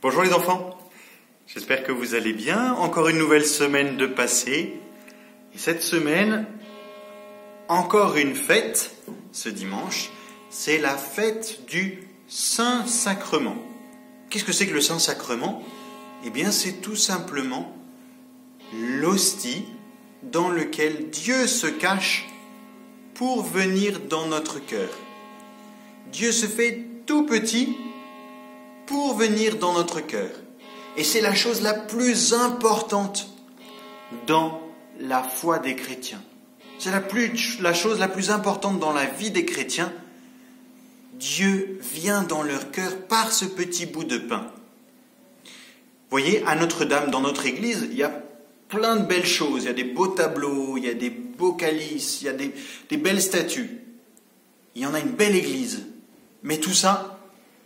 Bonjour les enfants, j'espère que vous allez bien. Encore une nouvelle semaine de passée. Et cette semaine, encore une fête, ce dimanche, c'est la fête du Saint-Sacrement. Qu'est-ce que c'est que le Saint-Sacrement ? Eh bien, c'est tout simplement l'hostie dans lequel Dieu se cache pour venir dans notre cœur. Dieu se fait tout petit pour venir dans notre cœur. Et c'est la chose la plus importante dans la foi des chrétiens. C'est la chose la plus importante dans la vie des chrétiens. Dieu vient dans leur cœur par ce petit bout de pain. Vous voyez, à Notre-Dame, dans notre église, il y a plein de belles choses. Il y a des beaux tableaux, il y a des beaux calices, il y a des belles statues. Il y en a une belle église. Mais tout ça,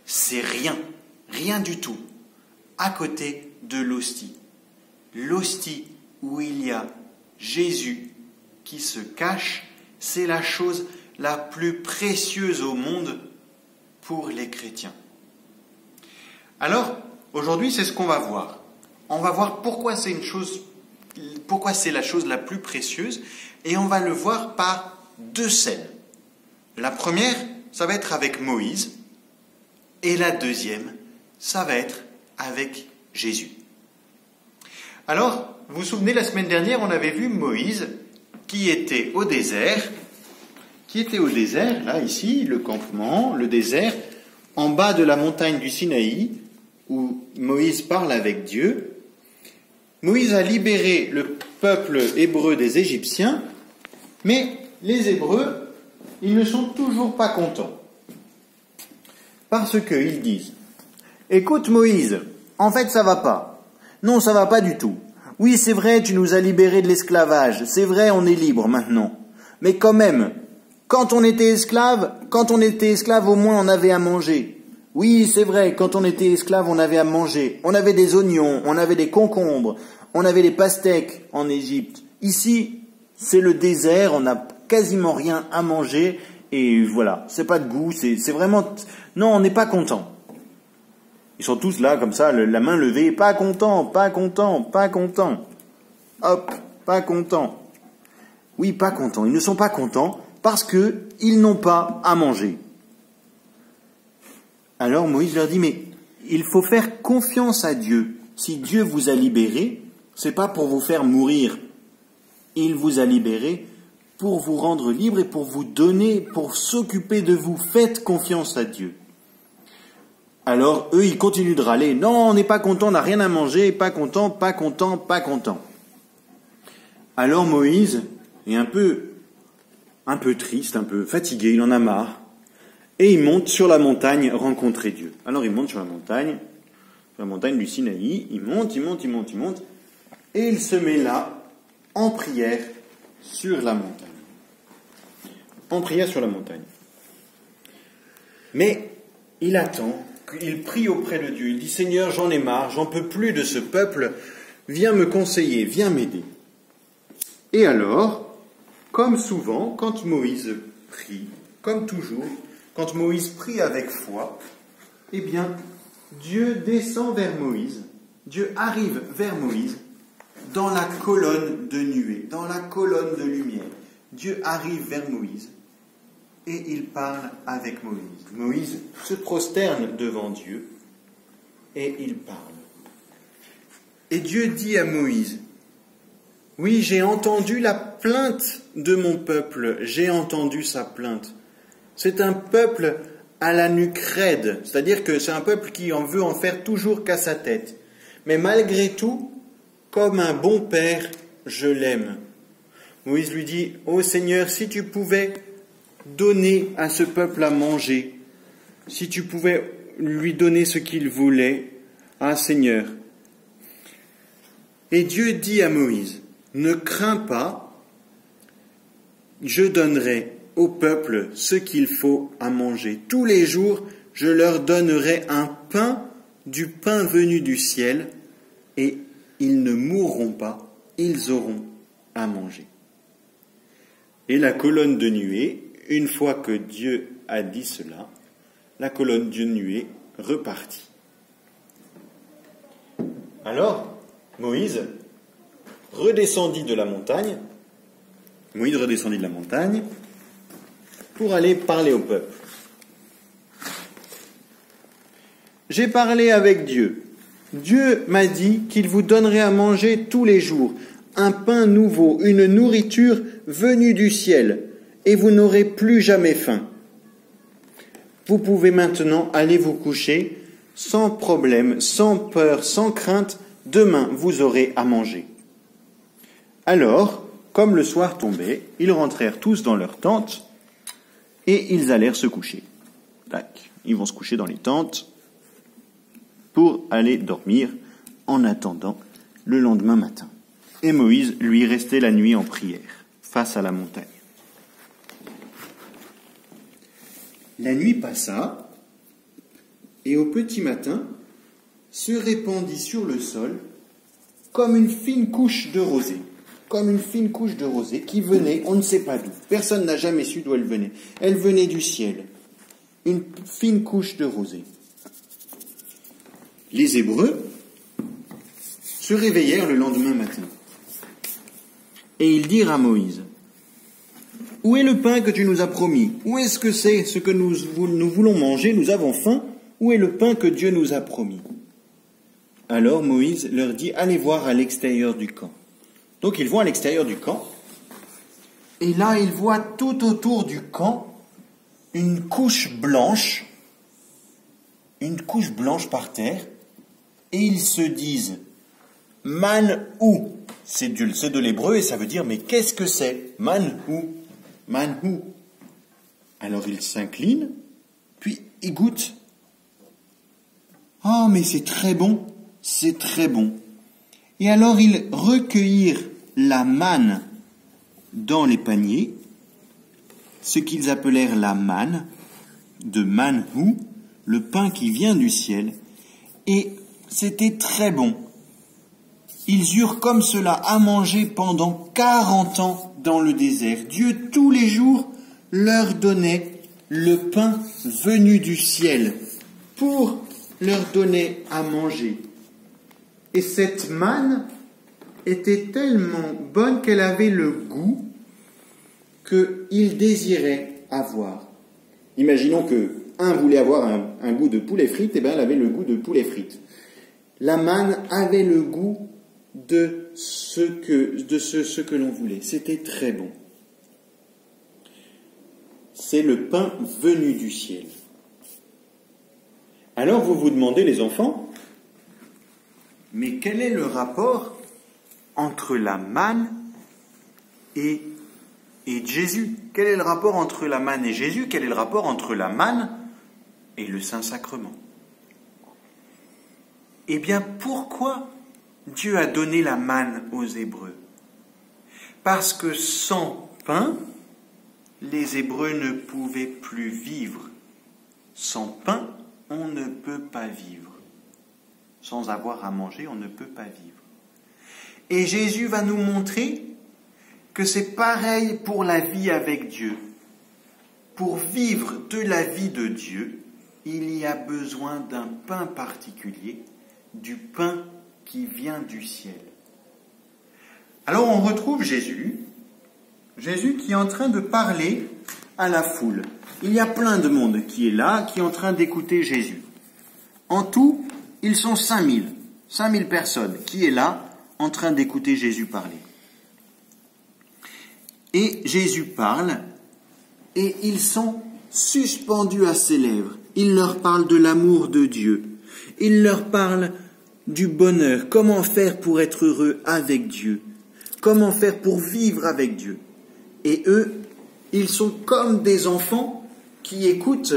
c'est rien du tout, à côté de l'hostie. L'hostie où il y a Jésus qui se cache, c'est la chose la plus précieuse au monde pour les chrétiens. Alors, aujourd'hui, c'est ce qu'on va voir. On va voir pourquoi c'est la chose la plus précieuse, et on va le voir par deux scènes. La première, ça va être avec Moïse, et la deuxième, ça va être avec Jésus. Alors, vous vous souvenez, la semaine dernière, on avait vu Moïse qui était au désert, là, ici, le campement, le désert, en bas de la montagne du Sinaï, où Moïse parle avec Dieu. Moïse a libéré le peuple hébreu des Égyptiens, mais les Hébreux, ils ne sont toujours pas contents. Parce qu'ils disent: écoute Moïse, en fait ça va pas. Non, ça va pas du tout. Oui, c'est vrai, tu nous as libérés de l'esclavage. C'est vrai, on est libre maintenant. Mais quand même, quand on était esclave, au moins on avait à manger. Oui, c'est vrai, quand on était esclave, on avait à manger. On avait des oignons, on avait des concombres, on avait des pastèques en Égypte. Ici, c'est le désert, on n'a quasiment rien à manger. Et voilà, c'est pas de goût, c'est vraiment... Non, on n'est pas content. Ils sont tous là, comme ça, la main levée, pas content, pas content, pas content. Hop, pas content. Oui, pas content. Ils ne sont pas contents parce qu'ils n'ont pas à manger. Alors Moïse leur dit, mais il faut faire confiance à Dieu. Si Dieu vous a libérés, c'est pas pour vous faire mourir. Il vous a libérés pour vous rendre libre et pour vous donner, pour s'occuper de vous. Faites confiance à Dieu. Alors, eux, ils continuent de râler. Non, on n'est pas content, on n'a rien à manger, pas content, pas content, pas content. Alors Moïse est un peu triste, un peu fatigué, il en a marre. Et il monte sur la montagne rencontrer Dieu. Alors il monte sur la montagne du Sinaï, il monte. Et il se met là, en prière, sur la montagne. En prière sur la montagne. Mais il attend, il prie auprès de Dieu. Il dit: Seigneur, j'en ai marre, j'en peux plus de ce peuple. Viens me conseiller, viens m'aider. Et alors, comme souvent, quand Moïse prie, comme toujours, quand Moïse prie avec foi, eh bien, Dieu descend vers Moïse, Dieu arrive vers Moïse dans la colonne de nuée, dans la colonne de lumière. Dieu arrive vers Moïse et il parle avec Moïse. Moïse se prosterne devant Dieu et il parle. Et Dieu dit à Moïse: oui, j'ai entendu la plainte de mon peuple, j'ai entendu sa plainte. C'est un peuple à la nuque raide, c'est-à-dire que c'est un peuple qui en veut en faire toujours qu'à sa tête. Mais malgré tout, comme un bon père, je l'aime. Moïse lui dit: ô Seigneur, si tu pouvais donner à ce peuple à manger, si tu pouvais lui donner ce qu'il voulait, ah Seigneur. Et Dieu dit à Moïse: ne crains pas, je donnerai au peuple ce qu'il faut à manger. Tous les jours, je leur donnerai du pain venu du ciel, et ils ne mourront pas, ils auront à manger. Et la colonne de nuée, une fois que Dieu a dit cela, la colonne de nuée repartit. Alors, Moïse redescendit de la montagne pour aller parler au peuple. J'ai parlé avec Dieu. Dieu m'a dit qu'il vous donnerait à manger tous les jours un pain nouveau, une nourriture venue du ciel, et vous n'aurez plus jamais faim. Vous pouvez maintenant aller vous coucher sans problème, sans peur, sans crainte. Demain, vous aurez à manger. Alors, comme le soir tombait, ils rentrèrent tous dans leurs tentes et ils allèrent se coucher. Tac, ils vont se coucher dans les tentes pour aller dormir en attendant le lendemain matin. Et Moïse, lui, restait la nuit en prière face à la montagne. La nuit passa, et au petit matin, se répandit sur le sol comme une fine couche de rosée. Comme une fine couche de rosée qui venait, on ne sait pas d'où. Personne n'a jamais su d'où elle venait. Elle venait du ciel. Une fine couche de rosée. Les Hébreux se réveillèrent le lendemain matin. Et ils dirent à Moïse, « Où est le pain que tu nous as promis? Où est-ce que c'est ce que nous voulons manger? Nous avons faim. Où est le pain que Dieu nous a promis ?» Alors Moïse leur dit, « Allez voir à l'extérieur du camp. » Donc ils vont à l'extérieur du camp. Et là, ils voient tout autour du camp une couche blanche par terre. Et ils se disent, « Man-hou » c'est de l'hébreu et ça veut dire, mais qu'est-ce que c'est? Man-hou. Man-hou. Alors ils s'inclinent, puis ils goûtent. Oh, mais c'est très bon, c'est très bon. Et alors ils recueillirent la manne dans les paniers, ce qu'ils appelèrent la manne, de man-hou, le pain qui vient du ciel, et c'était très bon. Ils eurent comme cela à manger pendant 40 ans dans le désert. Dieu, tous les jours, leur donnait le pain venu du ciel pour leur donner à manger. Et cette manne était tellement bonne qu'elle avait le goût qu'ils désiraient avoir. Imaginons que un voulait avoir un goût de poulet frites, et bien elle avait le goût de poulet frites. La manne avait le goût de ce que l'on voulait. C'était très bon. C'est le pain venu du ciel. Alors vous vous demandez, les enfants, mais quel est le rapport entre la manne et Jésus? Quel est le rapport entre la manne et Jésus? Quel est le rapport entre la manne et le Saint-Sacrement? Eh bien, pourquoi Dieu a donné la manne aux Hébreux? Parce que sans pain, les Hébreux ne pouvaient plus vivre. Sans pain, on ne peut pas vivre. Sans avoir à manger, on ne peut pas vivre. Et Jésus va nous montrer que c'est pareil pour la vie avec Dieu. Pour vivre de la vie de Dieu, il y a besoin d'un pain particulier, du pain qui vient du ciel. Alors on retrouve Jésus qui est en train de parler à la foule. Il y a plein de monde qui est là, qui est en train d'écouter Jésus. En tout, ils sont 5000 personnes qui est là, en train d'écouter Jésus parler. Et Jésus parle, et ils sont suspendus à ses lèvres. Il leur parle de l'amour de Dieu. Il leur parle du bonheur, comment faire pour être heureux avec Dieu, comment faire pour vivre avec Dieu. Et eux, ils sont comme des enfants qui écoutent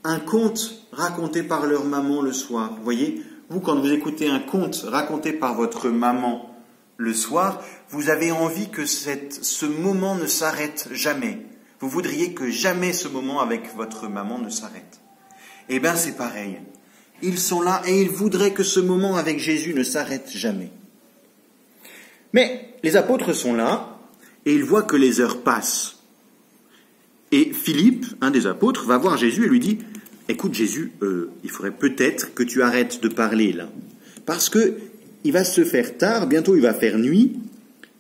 un conte raconté par leur maman le soir. Vous voyez, vous, quand vous écoutez un conte raconté par votre maman le soir, vous avez envie que ce moment ne s'arrête jamais. Vous voudriez que jamais ce moment avec votre maman ne s'arrête. Eh bien, c'est pareil. Ils sont là et ils voudraient que ce moment avec Jésus ne s'arrête jamais. Mais les apôtres sont là et ils voient que les heures passent. Et Philippe, un des apôtres, va voir Jésus et lui dit « Écoute Jésus, il faudrait peut-être que tu arrêtes de parler là. Parce que il va se faire tard, bientôt il va faire nuit,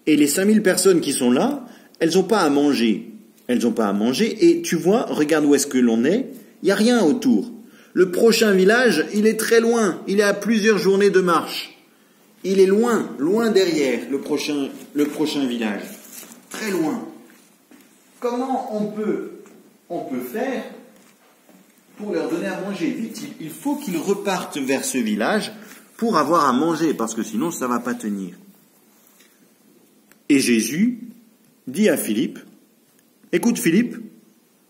et les 5000 personnes qui sont là, elles n'ont pas à manger. Elles n'ont pas à manger, et tu vois, regarde où est-ce que l'on est, il n'y a rien autour. Le prochain village, il est très loin, il est à plusieurs journées de marche. Il est loin, loin derrière le prochain village. Très loin. Comment on peut faire pour leur donner à manger? Vite, il faut qu'ils repartent vers ce village pour avoir à manger, parce que sinon ça ne va pas tenir. Et Jésus dit à Philippe, écoute Philippe,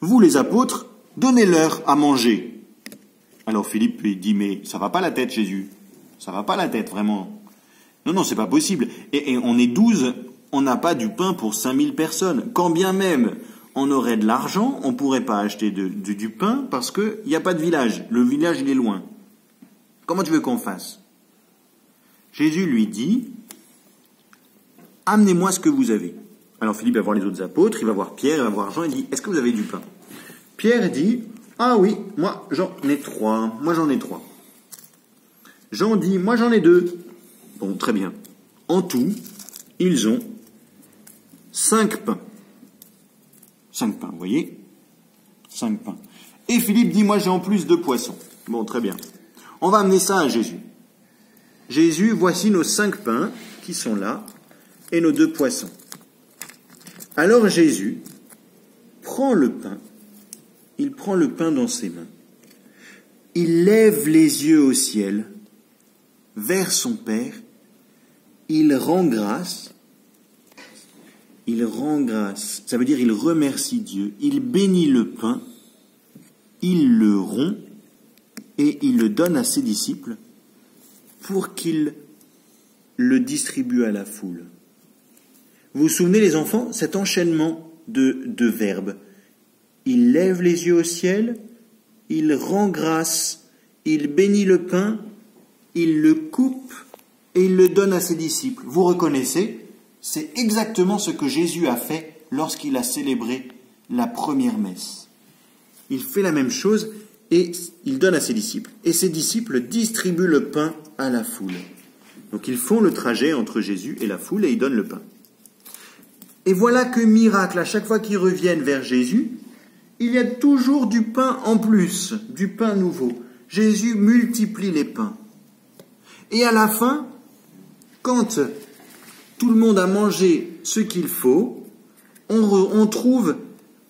vous les apôtres, donnez-leur à manger. Alors Philippe lui dit, mais ça va pas la tête Jésus, ça va pas la tête vraiment. Non, c'est pas possible. Et on est 12, on n'a pas du pain pour 5000 personnes. Quand bien même on aurait de l'argent, on ne pourrait pas acheter du pain parce qu'il n'y a pas de village. Le village, il est loin. Comment tu veux qu'on fasse? Jésus lui dit, amenez-moi ce que vous avez. Alors Philippe va voir les autres apôtres, il va voir Pierre, il va voir Jean, il dit, est-ce que vous avez du pain? Pierre dit, ah oui, moi j'en ai 3. Jean dit, moi j'en ai 2. Bon, très bien. En tout, ils ont 5 pains. 5 pains, vous voyez? 5 pains. Et Philippe dit, moi j'ai en plus 2 poissons. Bon, très bien. On va amener ça à Jésus. Jésus, voici nos 5 pains qui sont là et nos 2 poissons. Alors Jésus prend le pain, il prend le pain dans ses mains. Il lève les yeux au ciel, vers son Père, il rend grâce, ça veut dire il remercie Dieu, il bénit le pain, il le rompt et il le donne à ses disciples pour qu'ils le distribuent à la foule. Vous vous souvenez les enfants, cet enchaînement de verbes. Il lève les yeux au ciel, il rend grâce, il bénit le pain, il le coupe et il le donne à ses disciples. Vous reconnaissez? C'est exactement ce que Jésus a fait lorsqu'il a célébré la première messe. Il fait la même chose et il donne à ses disciples. Et ses disciples distribuent le pain à la foule. Donc ils font le trajet entre Jésus et la foule et ils donnent le pain. Et voilà que miracle, à chaque fois qu'ils reviennent vers Jésus, il y a toujours du pain en plus, du pain nouveau. Jésus multiplie les pains. Et à la fin, quand tout le monde a mangé ce qu'il faut, on trouve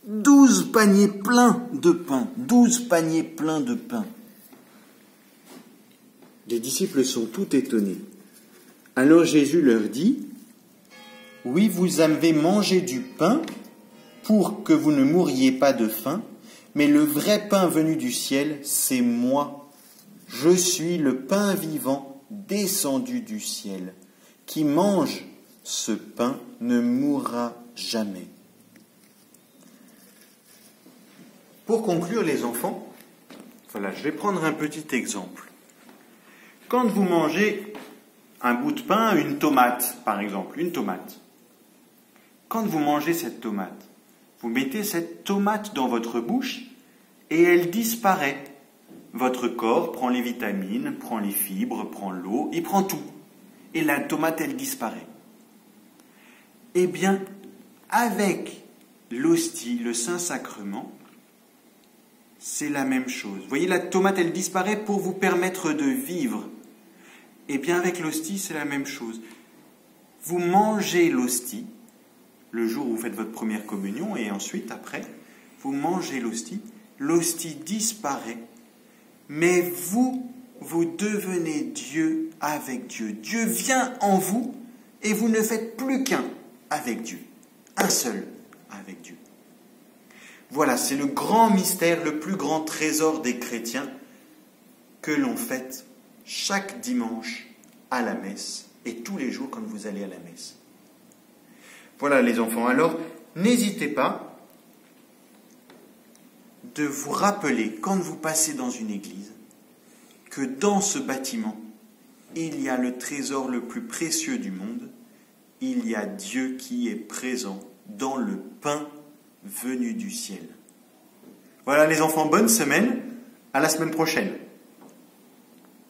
12 paniers pleins de pain. 12 paniers pleins de pain. Les disciples sont tout étonnés. Alors Jésus leur dit, « Oui, vous avez mangé du pain pour que vous ne mouriez pas de faim, mais le vrai pain venu du ciel, c'est moi. Je suis le pain vivant descendu du ciel. Qui mange ce pain ne mourra jamais. » Pour conclure, les enfants, voilà, je vais prendre un petit exemple. Quand vous mangez un bout de pain, une tomate, par exemple, une tomate. Quand vous mangez cette tomate, vous mettez cette tomate dans votre bouche et elle disparaît. Votre corps prend les vitamines, prend les fibres, prend l'eau, il prend tout. Et la tomate, elle disparaît. Eh bien, avec l'hostie, le Saint-Sacrement, c'est la même chose. Vous voyez, la tomate, elle disparaît pour vous permettre de vivre. Eh bien, avec l'hostie, c'est la même chose. Vous mangez l'hostie, le jour où vous faites votre première communion, et ensuite, après, vous mangez l'hostie. L'hostie disparaît, mais vous devenez Dieu avec Dieu. Dieu vient en vous, et vous ne faites plus qu'un avec Dieu. Un seul avec Dieu. Voilà, c'est le grand mystère, le plus grand trésor des chrétiens que l'on fête chaque dimanche à la messe et tous les jours quand vous allez à la messe. Voilà les enfants, alors n'hésitez pas de vous rappeler quand vous passez dans une église que dans ce bâtiment, il y a le trésor le plus précieux du monde, il y a Dieu qui est présent dans le pain venu du ciel. Voilà les enfants, bonne semaine, à la semaine prochaine.